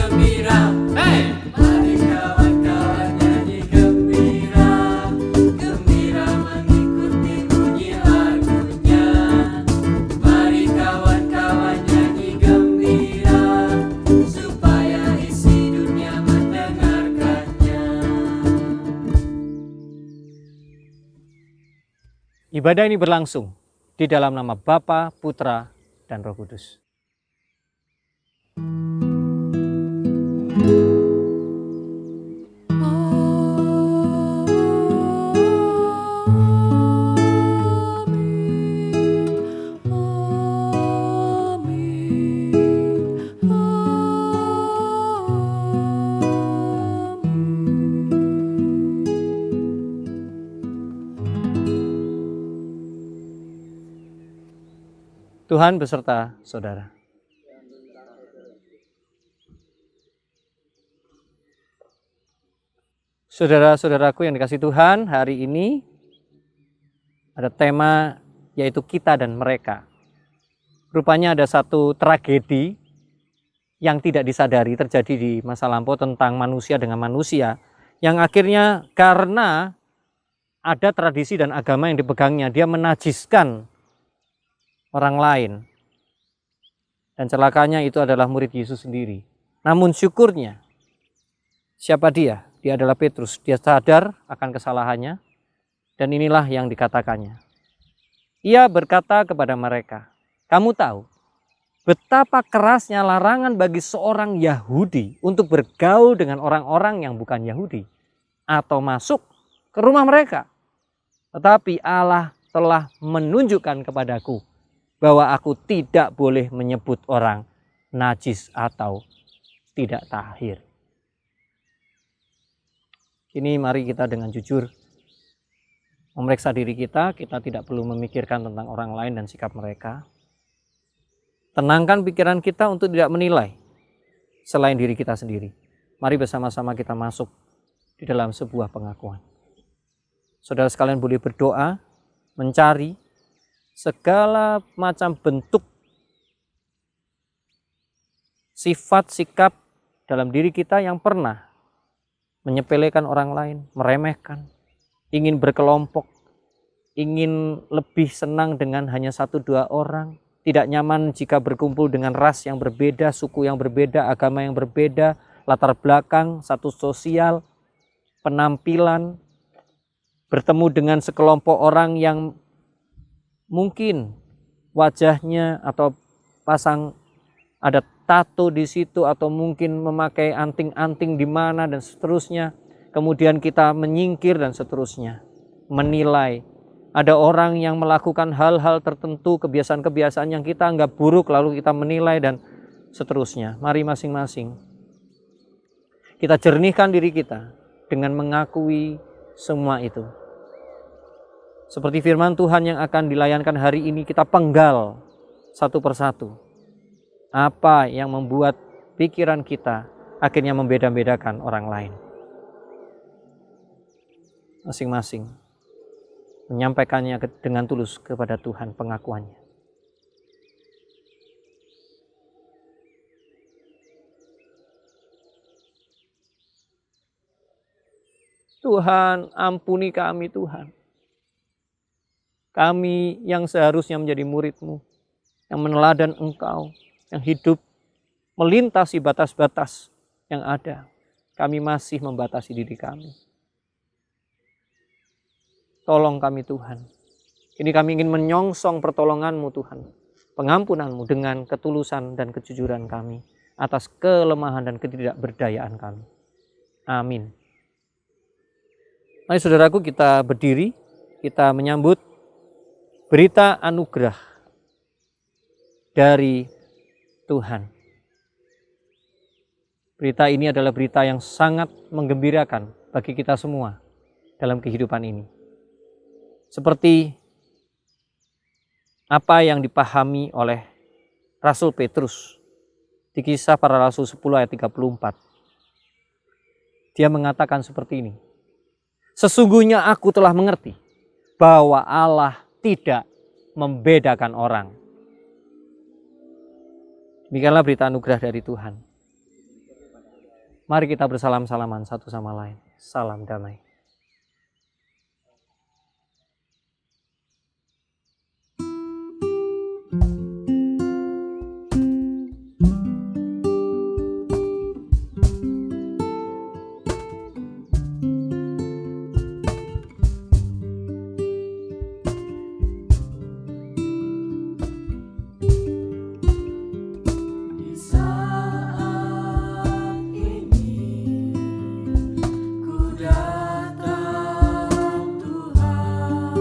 gembira. Hey! Mari kawan-kawan nyanyi gembira, gembira mengikuti bunyi lagunya. Mari kawan-kawan nyanyi gembira, supaya isi dunia mendengarkannya. Ibadah ini berlangsung di dalam nama Bapa, Putra, dan Roh Kudus. Tuhan beserta saudara. Saudara-saudaraku yang dikasihi Tuhan, hari ini ada tema yaitu kita dan mereka. Rupanya ada satu tragedi yang tidak disadari terjadi di masa lampau tentang manusia dengan manusia, yang akhirnya karena ada tradisi dan agama yang dipegangnya, dia menajiskan orang lain. Dan celakanya itu adalah murid Yesus sendiri. Namun syukurnya, siapa dia? Dia adalah Petrus. Dia sadar akan kesalahannya, dan inilah yang dikatakannya. Ia berkata kepada mereka, kamu tahu betapa kerasnya larangan bagi seorang Yahudi untuk bergaul dengan orang-orang yang bukan Yahudi atau masuk ke rumah mereka. Tetapi Allah telah menunjukkan kepadaku bahwa aku tidak boleh menyebut orang najis atau tidak tahir. Kini mari kita dengan jujur memeriksa diri kita. Kita tidak perlu memikirkan tentang orang lain dan sikap mereka. Tenangkan pikiran kita untuk tidak menilai selain diri kita sendiri. Mari bersama-sama kita masuk di dalam sebuah pengakuan. Saudara sekalian boleh berdoa, mencari segala macam bentuk sifat sikap dalam diri kita yang pernah menyepelekan orang lain, meremehkan, ingin berkelompok, ingin lebih senang dengan hanya 1-2 orang, tidak nyaman jika berkumpul dengan ras yang berbeda, suku yang berbeda, agama yang berbeda, latar belakang, status sosial, penampilan, bertemu dengan sekelompok orang yang mungkin wajahnya atau pasang ada tato di situ, atau mungkin memakai anting-anting di mana dan seterusnya. Kemudian kita menyingkir dan seterusnya, menilai. Ada orang yang melakukan hal-hal tertentu, kebiasaan-kebiasaan yang kita anggap buruk, lalu kita menilai dan seterusnya. Mari masing-masing kita jernihkan diri kita dengan mengakui semua itu. Seperti firman Tuhan yang akan dilayankan hari ini, kita penggal satu persatu. Apa yang membuat pikiran kita akhirnya membeda-bedakan orang lain. Masing-masing menyampaikannya dengan tulus kepada Tuhan pengakuannya. Tuhan, ampuni kami Tuhan. Kami yang seharusnya menjadi murid-Mu, yang meneladan Engkau, yang hidup melintasi batas-batas yang ada. Kami masih membatasi diri kami. Tolong kami Tuhan. Ini kami ingin menyongsong pertolongan-Mu Tuhan, pengampunan-Mu dengan ketulusan dan kejujuran kami atas kelemahan dan ketidakberdayaan kami. Amin. Mari saudaraku, kita berdiri, kita menyambut berita anugerah dari Tuhan. Berita ini adalah berita yang sangat menggembirakan bagi kita semua dalam kehidupan ini. Seperti apa yang dipahami oleh Rasul Petrus di Kisah Para Rasul 10 ayat 34. Dia mengatakan seperti ini. Sesungguhnya aku telah mengerti bahwa Allah tidak membedakan orang. Demikianlah berita anugerah dari Tuhan. Mari kita bersalam-salaman satu sama lain. Salam damai. Di saat ini ku datang Tuhan,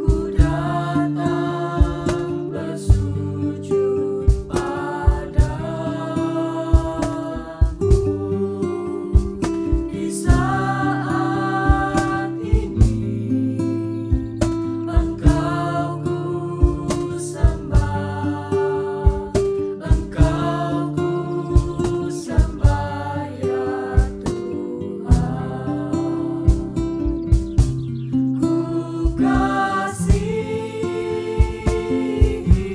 ku datang bersujud padamu. Di saat ini Engkau ku sembah, Engkau ku sembah ya Tuhan. Ku kasihi di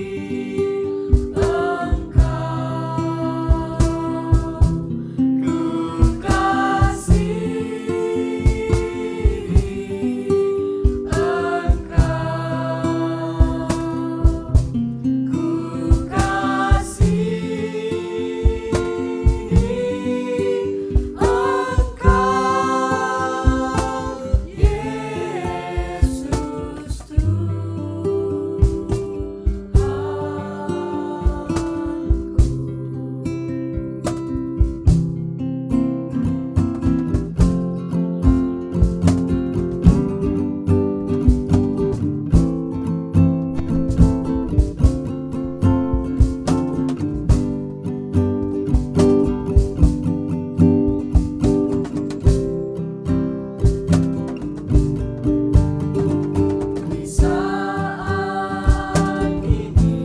saat ini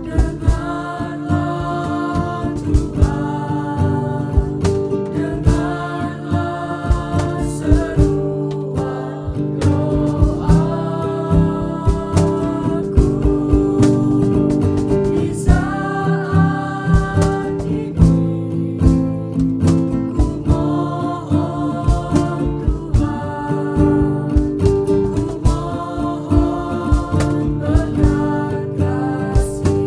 dengarlah Tuhan, dengarlah seruan doaku. Di saat ini ku mohon Tuhan, ku mohon belas kasih-Mu. Ku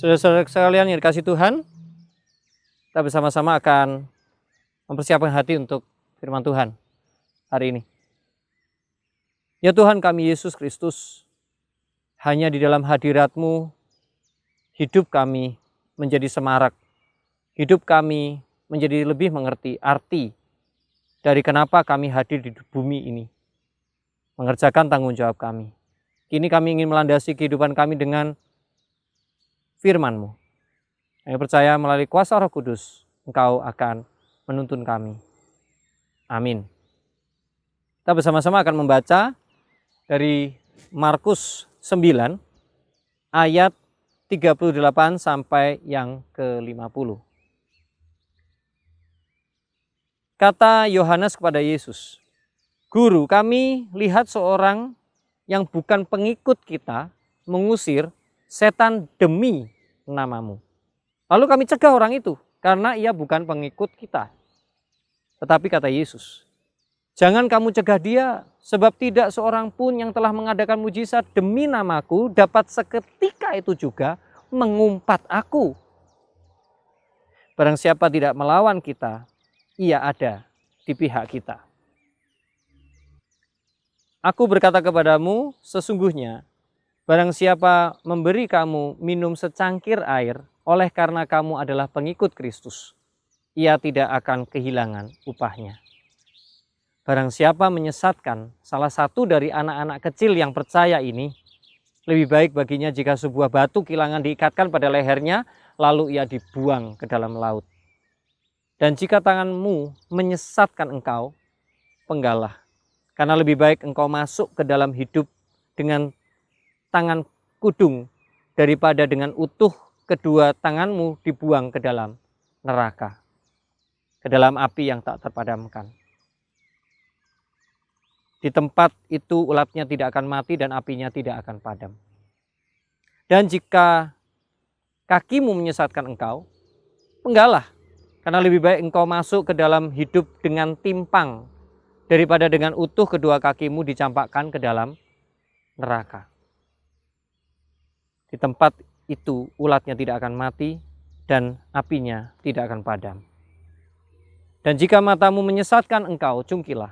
Saudara-saudara sekalian yang dikasihi Tuhan, kita bersama-sama akan mempersiapkan hati untuk firman Tuhan hari ini. Ya Tuhan kami Yesus Kristus, hanya di dalam hadirat-Mu hidup kami menjadi semarak. Hidup kami menjadi lebih mengerti arti dari kenapa kami hadir di bumi ini. Mengerjakan tanggung jawab kami. Kini kami ingin melandasi kehidupan kami dengan firman-Mu. Kami percaya melalui kuasa Roh Kudus, Engkau akan menuntun kami. Amin. Kita bersama-sama akan membaca dari Markus 9 ayat 38 sampai yang ke-50. Kata Yohanes kepada Yesus, "Guru, kami lihat seorang yang bukan pengikut kita mengusir setan demi nama-Mu. Lalu kami cegah orang itu karena ia bukan pengikut kita." Tetapi kata Yesus, "Jangan kamu cegah dia, sebab tidak seorang pun yang telah mengadakan mujizat demi nama-Ku dapat seketika itu juga mengumpat Aku. Barang siapa tidak melawan kita, ia ada di pihak kita. Aku berkata kepadamu, sesungguhnya Barang siapa memberi kamu minum secangkir air oleh karena kamu adalah pengikut Kristus, ia tidak akan kehilangan upahnya. Barang siapa menyesatkan salah satu dari anak-anak kecil yang percaya ini, lebih baik baginya jika sebuah batu kilangan diikatkan pada lehernya, lalu ia dibuang ke dalam laut. Dan jika tanganmu menyesatkan engkau, penggalah. Karena lebih baik engkau masuk ke dalam hidup dengan tangan kudung daripada dengan utuh kedua tanganmu dibuang ke dalam neraka, ke dalam api yang tak terpadamkan. Di tempat itu ulatnya tidak akan mati dan apinya tidak akan padam. Dan jika kakimu menyesatkan engkau, penggalah. Karena lebih baik engkau masuk ke dalam hidup dengan timpang daripada dengan utuh kedua kakimu dicampakkan ke dalam neraka. Di tempat itu ulatnya tidak akan mati dan apinya tidak akan padam. Dan jika matamu menyesatkan engkau, cungkilah.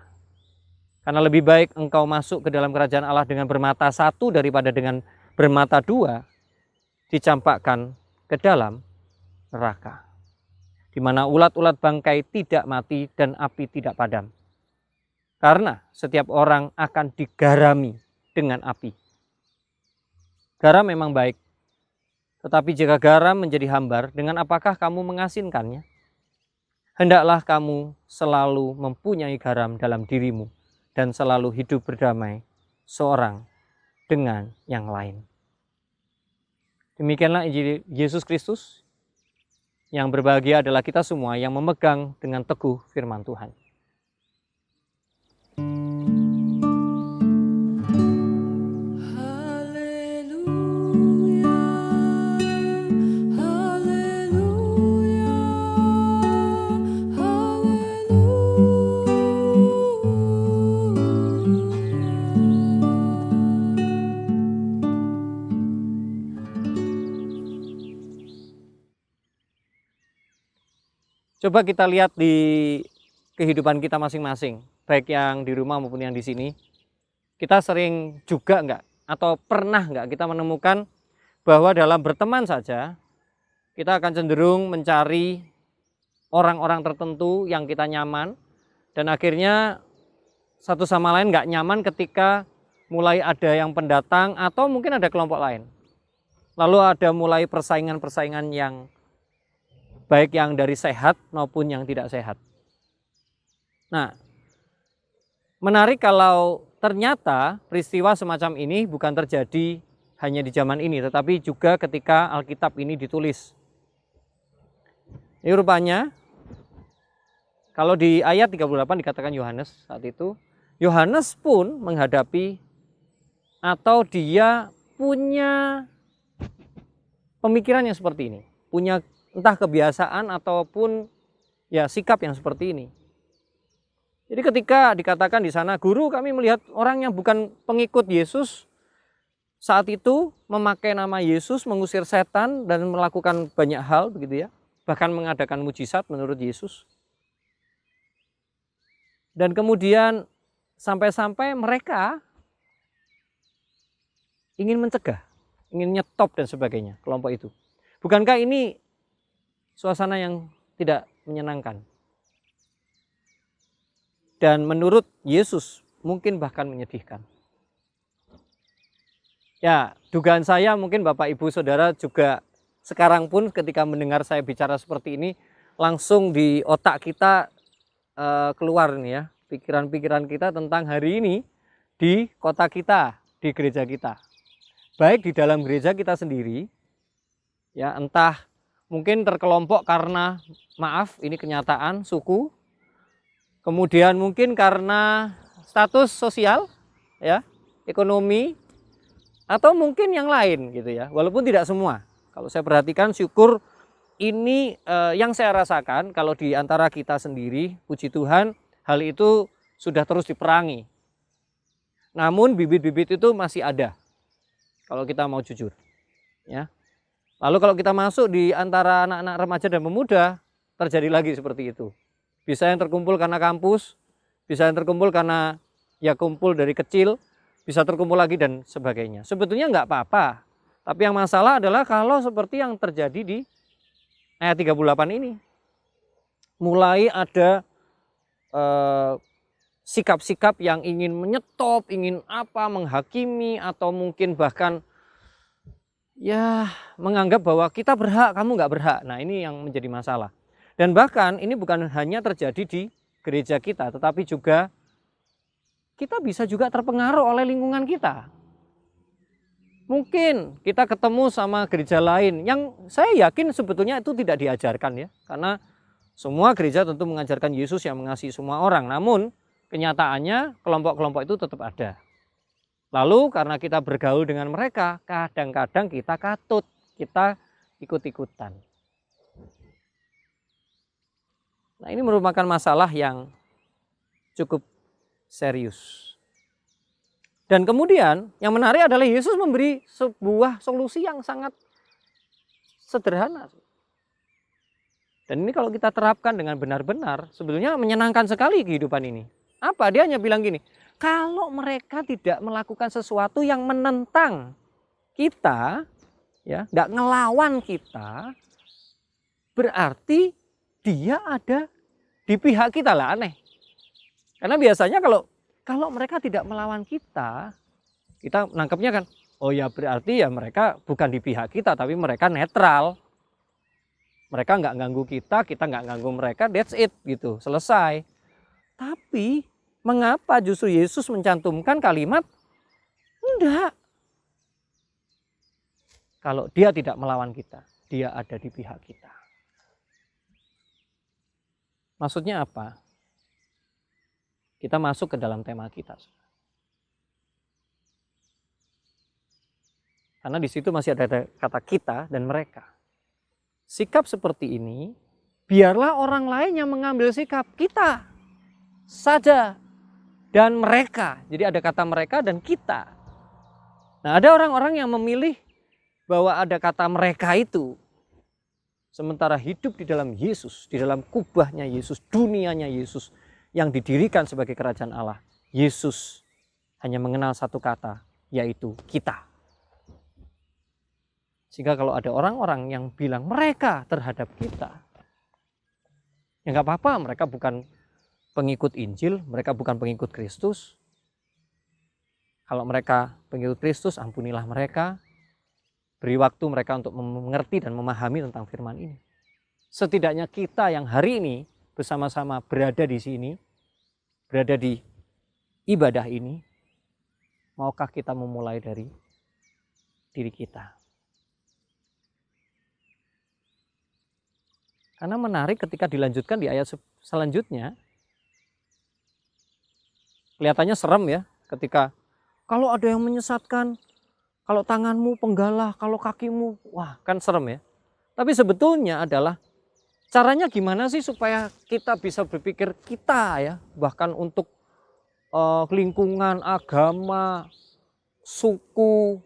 Karena lebih baik engkau masuk ke dalam kerajaan Allah dengan bermata satu daripada dengan bermata dua, dicampakkan ke dalam neraka, di mana ulat-ulat bangkai tidak mati dan api tidak padam. Karena setiap orang akan digarami dengan api. Garam memang baik, tetapi jika garam menjadi hambar, dengan apakah kamu mengasinkannya? Hendaklah kamu selalu mempunyai garam dalam dirimu dan selalu hidup berdamai seorang dengan yang lain. Demikianlah Injil Yesus Kristus. Yang berbahagia adalah kita semua yang memegang dengan teguh firman Tuhan. Haleluya, haleluya, Coba kita lihat di kehidupan kita masing-masing, baik yang di rumah maupun yang di sini. Kita sering juga enggak atau pernah enggak kita menemukan bahwa dalam berteman saja kita akan cenderung mencari orang-orang tertentu yang kita nyaman, dan akhirnya satu sama lain enggak nyaman ketika mulai ada yang pendatang atau mungkin ada kelompok lain. Lalu ada mulai persaingan-persaingan yang baik yang dari sehat maupun yang tidak sehat. Nah, menarik kalau ternyata peristiwa semacam ini bukan terjadi hanya di zaman ini, tetapi juga ketika Alkitab ini ditulis. Ini rupanya, kalau di ayat 38 dikatakan Yohanes saat itu, Yohanes pun menghadapi atau dia punya pemikiran yang seperti ini, punya entah kebiasaan ataupun ya sikap yang seperti ini. Jadi ketika dikatakan di sana, guru kami melihat orang yang bukan pengikut Yesus saat itu memakai nama Yesus mengusir setan dan melakukan banyak hal begitu ya, bahkan mengadakan mujizat menurut Yesus. Dan kemudian sampai-sampai mereka ingin mencegah, ingin nyetop dan sebagainya kelompok itu. Bukankah ini suasana yang tidak menyenangkan? Dan menurut Yesus mungkin bahkan menyedihkan. Ya, dugaan saya mungkin Bapak Ibu Saudara juga sekarang pun ketika mendengar saya bicara seperti ini, langsung di otak kita keluar nih ya, pikiran-pikiran kita tentang hari ini di kota kita, di gereja kita. Baik di dalam gereja kita sendiri, ya entah mungkin terkelompok karena, maaf ini kenyataan, suku, kemudian mungkin karena status sosial, ya, ekonomi, atau mungkin yang lain gitu ya, walaupun tidak semua. Kalau saya perhatikan, syukur ini yang saya rasakan kalau di antara kita sendiri, puji Tuhan, hal itu sudah terus diperangi. Namun bibit-bibit itu masih ada, kalau kita mau jujur, ya. Lalu kalau kita masuk di antara anak-anak remaja dan pemuda, terjadi lagi seperti itu. Bisa yang terkumpul karena kampus, bisa yang terkumpul karena ya kumpul dari kecil, bisa terkumpul lagi dan sebagainya. Sebetulnya nggak apa-apa. Tapi yang masalah adalah kalau seperti yang terjadi di ayat 38 ini. Mulai ada sikap-sikap yang ingin menyetop, ingin apa, menghakimi, atau mungkin bahkan ya menganggap bahwa kita berhak, kamu nggak berhak. Nah ini yang menjadi masalah. Dan bahkan ini bukan hanya terjadi di gereja kita, tetapi juga kita bisa juga terpengaruh oleh lingkungan kita. Mungkin kita ketemu sama gereja lain yang saya yakin sebetulnya itu tidak diajarkan ya. Karena semua gereja tentu mengajarkan Yesus yang mengasihi semua orang. Namun kenyataannya kelompok-kelompok itu tetap ada. Lalu karena kita bergaul dengan mereka, kadang-kadang kita katut, kita ikut-ikutan. Nah ini merupakan masalah yang cukup serius. Dan kemudian yang menarik adalah Yesus memberi sebuah solusi yang sangat sederhana. Dan ini kalau kita terapkan dengan benar-benar, sebetulnya menyenangkan sekali kehidupan ini. Apa? Dia hanya bilang gini, kalau mereka tidak melakukan sesuatu yang menentang kita, ya, nggak ngelawan kita, berarti dia ada di pihak kita lah, aneh. Karena biasanya kalau mereka tidak melawan kita nangkepnya kan, oh ya berarti ya mereka bukan di pihak kita, tapi mereka netral. Mereka nggak ganggu kita nggak ganggu mereka, that's it gitu, selesai. Tapi mengapa justru Yesus mencantumkan kalimat enggak? Kalau dia tidak melawan kita, dia ada di pihak kita. Maksudnya apa? Kita masuk ke dalam tema kita. Karena di situ masih ada kata kita dan mereka. Sikap seperti ini, biarlah orang lain yang mengambil sikap, kita saja dan mereka. Jadi ada kata mereka dan kita. Nah, ada orang-orang yang memilih bahwa ada kata mereka itu. Sementara hidup di dalam Yesus, di dalam kubahnya Yesus, dunianya Yesus yang didirikan sebagai kerajaan Allah. Yesus hanya mengenal satu kata, yaitu kita. Sehingga kalau ada orang-orang yang bilang mereka terhadap kita, ya nggak apa-apa, mereka bukan pengikut Injil, mereka bukan pengikut Kristus. Kalau mereka pengikut Kristus, ampunilah mereka. Beri waktu mereka untuk mengerti dan memahami tentang firman ini. Setidaknya kita yang hari ini bersama-sama berada di sini, berada di ibadah ini, maukah kita memulai dari diri kita? Karena menarik ketika dilanjutkan di ayat selanjutnya, kelihatannya serem ya, ketika kalau ada yang menyesatkan, kalau tanganmu penggalah, kalau kakimu, wah kan serem ya. Tapi sebetulnya adalah caranya gimana sih supaya kita bisa berpikir kita ya, bahkan untuk lingkungan, agama, suku,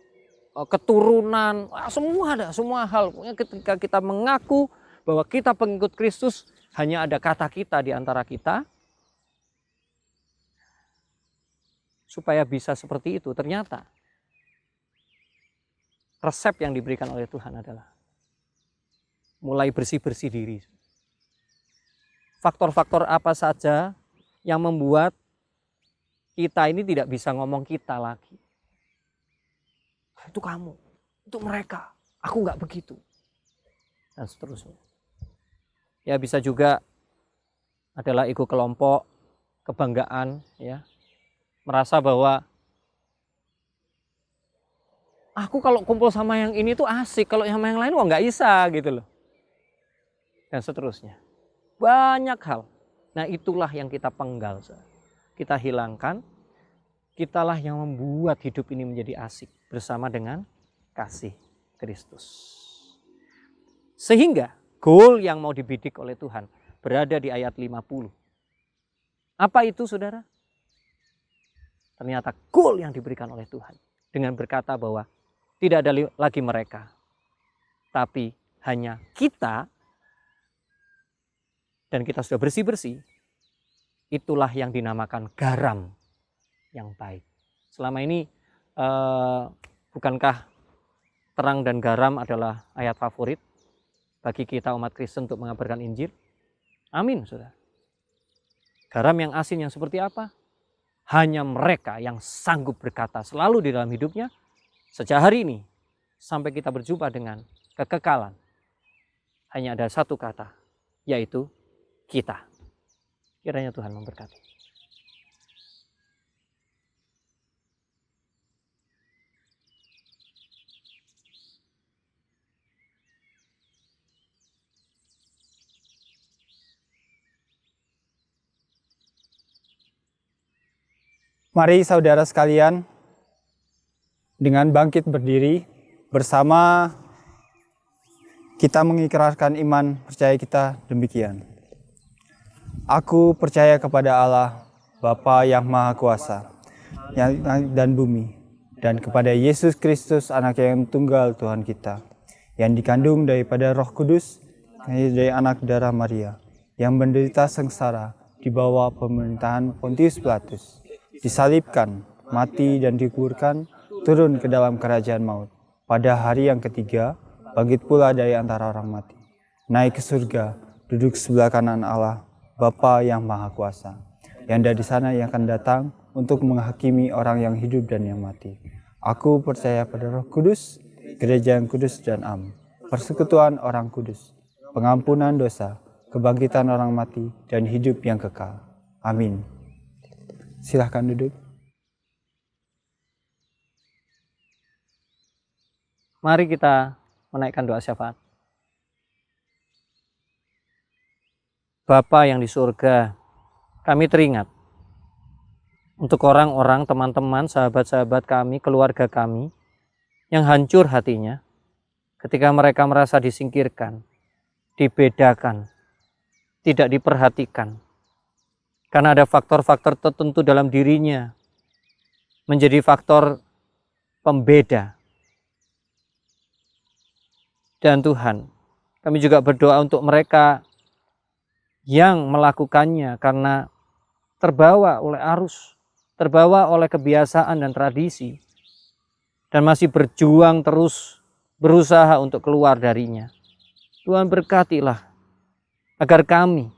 keturunan, semua ada, semua hal. Ketika kita mengaku bahwa kita pengikut Kristus, hanya ada kata kita di antara kita, supaya bisa seperti itu. Ternyata resep yang diberikan oleh Tuhan adalah mulai bersih-bersih diri. Faktor-faktor apa saja yang membuat kita ini tidak bisa ngomong kita lagi. Itu kamu, itu mereka, aku nggak begitu, dan seterusnya. Ya bisa juga adalah ego kelompok, kebanggaan, ya, merasa bahwa aku kalau kumpul sama yang ini tuh asik, kalau sama yang lain wah nggak bisa gitu loh. Dan seterusnya. Banyak hal. Nah itulah yang kita penggal. Kita hilangkan. Kitalah yang membuat hidup ini menjadi asik bersama dengan kasih Kristus. Sehingga goal yang mau dibidik oleh Tuhan berada di ayat 50. Apa itu saudara? Ternyata goal yang diberikan oleh Tuhan dengan berkata bahwa tidak ada lagi mereka, tapi hanya kita, dan kita sudah bersih-bersih. Itulah yang dinamakan garam yang baik. Selama ini bukankah terang dan garam adalah ayat favorit bagi kita umat Kristen untuk mengabarkan Injil? Amin, saudara. Garam yang asin yang seperti apa? Hanya mereka yang sanggup berkata selalu di dalam hidupnya, sejak hari ini sampai kita berjumpa dengan kekekalan, hanya ada satu kata, yaitu kita. Kiranya Tuhan memberkati. Mari saudara sekalian, dengan bangkit berdiri bersama kita mengikrarkan iman percaya kita demikian. Aku percaya kepada Allah, Bapa yang Maha Kuasa, yang langit dan bumi, dan kepada Yesus Kristus, Anak yang tunggal Tuhan kita, yang dikandung daripada Roh Kudus, dari anak darah Maria, yang menderita sengsara di bawah pemerintahan Pontius Pilatus, disalibkan, mati dan dikuburkan, turun ke dalam kerajaan maut. Pada hari yang ketiga, bangkit pula dari antara orang mati, naik ke surga, duduk sebelah kanan Allah, Bapa yang Maha Kuasa, yang dari sana yang akan datang untuk menghakimi orang yang hidup dan yang mati. Aku percaya pada Roh Kudus, gereja yang kudus dan am, persekutuan orang kudus, pengampunan dosa, kebangkitan orang mati, dan hidup yang kekal. Amin. Silahkan duduk. Mari kita menaikkan doa syafaat. Bapa yang di surga, kami teringat untuk orang-orang, teman-teman, sahabat-sahabat kami, keluarga kami yang hancur hatinya ketika mereka merasa disingkirkan, dibedakan, tidak diperhatikan. Karena ada faktor-faktor tertentu dalam dirinya menjadi faktor pembeda. Dan Tuhan, kami juga berdoa untuk mereka yang melakukannya karena terbawa oleh arus, terbawa oleh kebiasaan dan tradisi, dan masih berjuang terus berusaha untuk keluar darinya. Tuhan berkatilah agar kami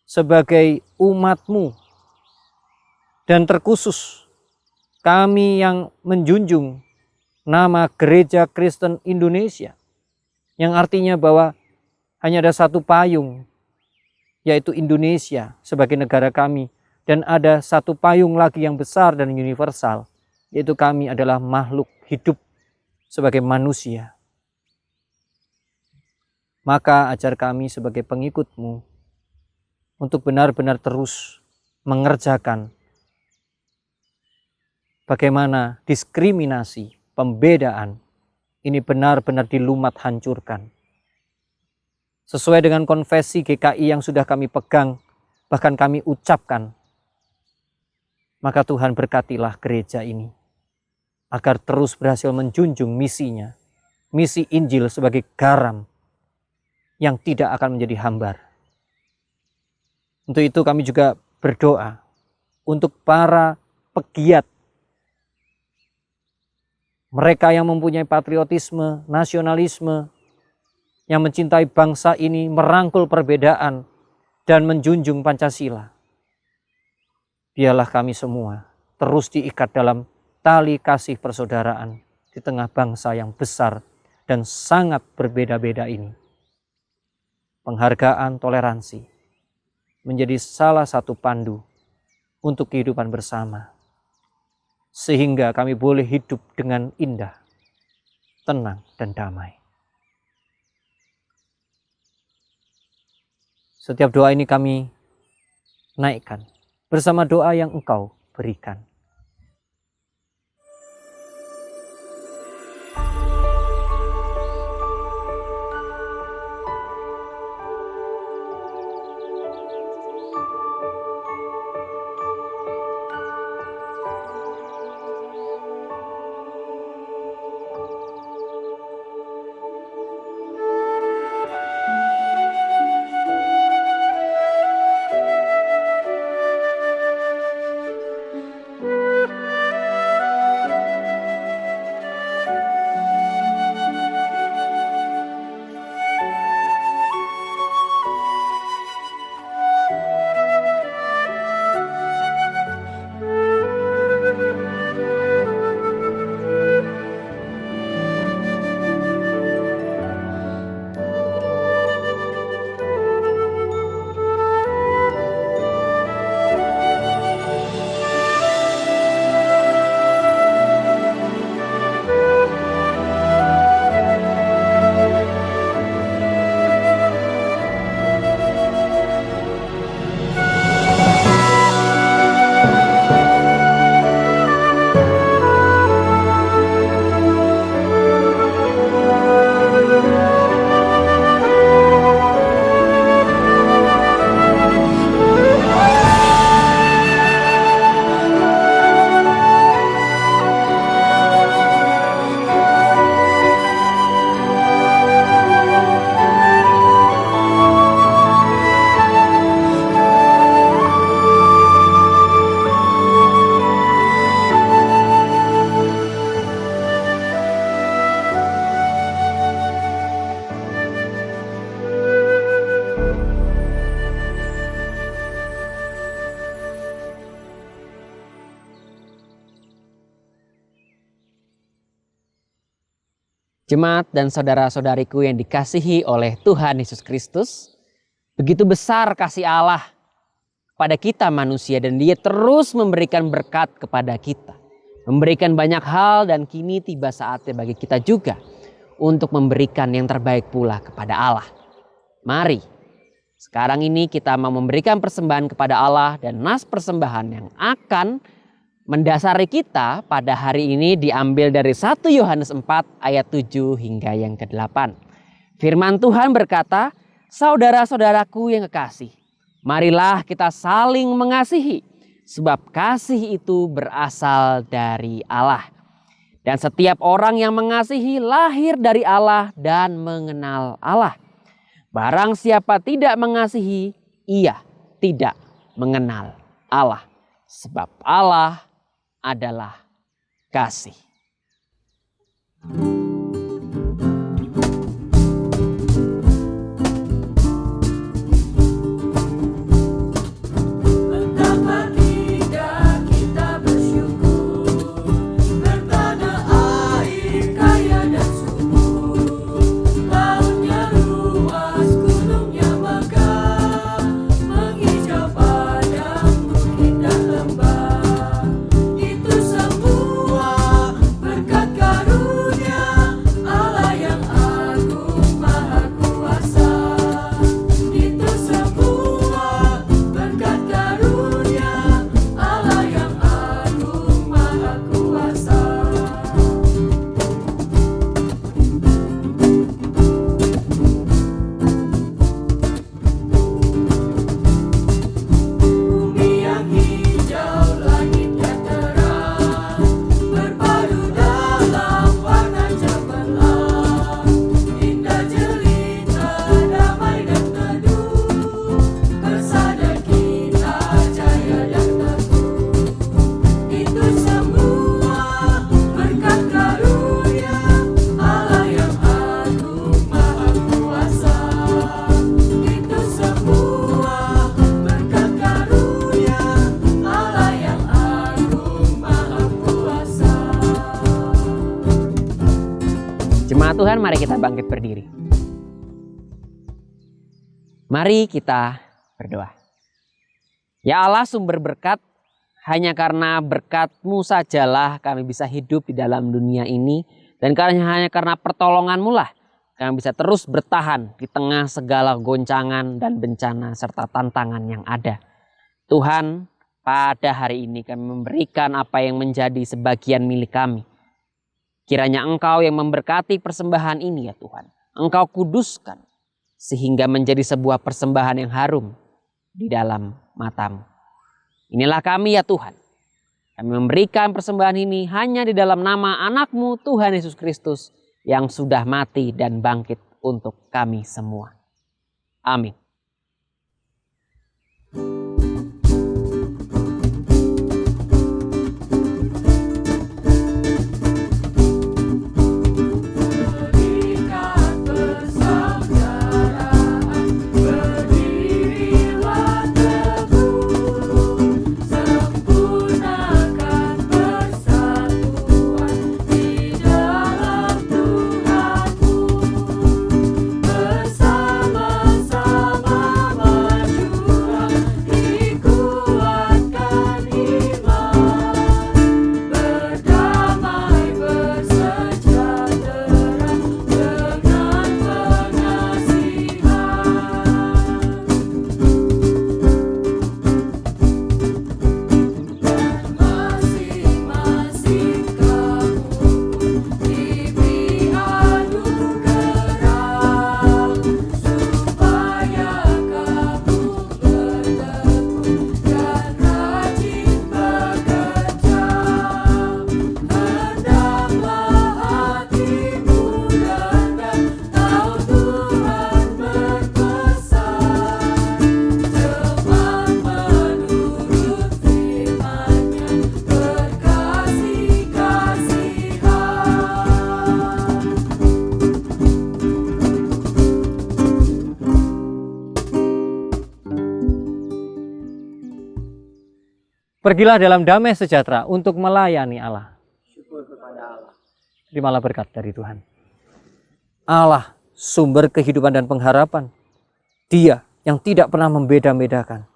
sebagai umat-Mu dan terkhusus kami yang menjunjung nama Gereja Kristen Indonesia, yang artinya bahwa hanya ada satu payung, yaitu Indonesia sebagai negara kami, dan ada satu payung lagi yang besar dan universal, yaitu kami adalah makhluk hidup sebagai manusia. Maka ajar kami sebagai pengikut-Mu untuk benar-benar terus mengerjakan bagaimana diskriminasi, pembedaan ini benar-benar dilumat hancurkan. Sesuai dengan konfesi GKI yang sudah kami pegang, bahkan kami ucapkan, maka Tuhan berkatilah gereja ini agar terus berhasil menjunjung misinya, misi Injil sebagai garam yang tidak akan menjadi hambar. Untuk itu kami juga berdoa untuk para pegiat, mereka yang mempunyai patriotisme, nasionalisme, yang mencintai bangsa ini, merangkul perbedaan, dan menjunjung Pancasila. Biarlah kami semua terus diikat dalam tali kasih persaudaraan di tengah bangsa yang besar dan sangat berbeda-beda ini. Penghargaan toleransi menjadi salah satu pandu untuk kehidupan bersama, sehingga kami boleh hidup dengan indah, tenang, dan damai. Setiap doa ini kami naikkan bersama doa yang Engkau berikan. Jemaat dan saudara-saudariku yang dikasihi oleh Tuhan Yesus Kristus, begitu besar kasih Allah pada kita manusia dan Dia terus memberikan berkat kepada kita. Memberikan banyak hal dan kini tiba saatnya bagi kita juga untuk memberikan yang terbaik pula kepada Allah. Mari, sekarang ini kita mau memberikan persembahan kepada Allah dan nas persembahan yang akan mendasari kita pada hari ini diambil dari 1 Yohanes 4 ayat 7 hingga yang ke-8. Firman Tuhan berkata, "Saudara-saudaraku yang kekasih, marilah kita saling mengasihi, sebab kasih itu berasal dari Allah. Dan setiap orang yang mengasihi lahir dari Allah dan mengenal Allah. Barang siapa tidak mengasihi, ia tidak mengenal Allah, sebab Allah adalah kasih." Betapa tidak kita bersyukur, bertanah air kaya dan subur, lautnya luas, gunungnya megah, menghijau padang bukit dan lembah. Itu semua berkat karunia Allah yang agung maha kuasa. Itu semua berkat karunia Allah yang agung maha kuasa. Bumi yang hijau, langit yang terang, berpadu dalam warna cemerlang, indah jelita, damai dan teduh, bersama kita jaya dan teguh. Itu semua berkat karunia Allah yang agung maha kuasa. Itu semua berkat karunia Allah yang agung maha kuasa. Jemaat Tuhan, mari kita bangkit berdiri. Mari kita berdoa. Ya Allah, sumber berkat, hanya karena berkat-Mu sajalah kami bisa hidup di dalam dunia ini. Dan hanya karena pertolongan-Mu lah kami bisa terus bertahan di tengah segala goncangan dan bencana serta tantangan yang ada. Tuhan, pada hari ini kami memberikan apa yang menjadi sebagian milik kami. Kiranya Engkau yang memberkati persembahan ini ya Tuhan. Engkau kuduskan sehingga menjadi sebuah persembahan yang harum di dalam mata-Mu. Inilah kami ya Tuhan. Kami memberikan persembahan ini hanya di dalam nama anak-Mu Tuhan Yesus Kristus yang sudah mati dan bangkit untuk kami semua. Amin. Berikan persaudaraan, berdirilah teguh, sempurnakan persatuan di dalam Tuhan-Mu, bersama-sama berjuang, dikuatkan iman, berdamai bersejahtera dengan pengasihan. Masing-masing kamu diberi anugerah, supaya kamu bertekun dan rajin bekerja. Hendaklah hatimu rendah, tahu Tuhan berpesan, cepat menurut firman-Nya, berkasih-kasihan. Pergilah dalam damai sejahtera untuk melayani Allah. Terimalah berkat dari Tuhan. Allah sumber kehidupan dan pengharapan, Dia yang tidak pernah membeda-bedakan,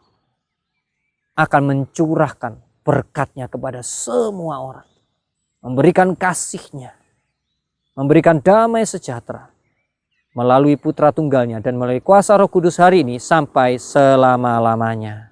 akan mencurahkan berkat-Nya kepada semua orang, memberikan kasih-Nya, memberikan damai sejahtera melalui Putra Tunggal-Nya dan melalui kuasa Roh Kudus hari ini sampai selama-lamanya.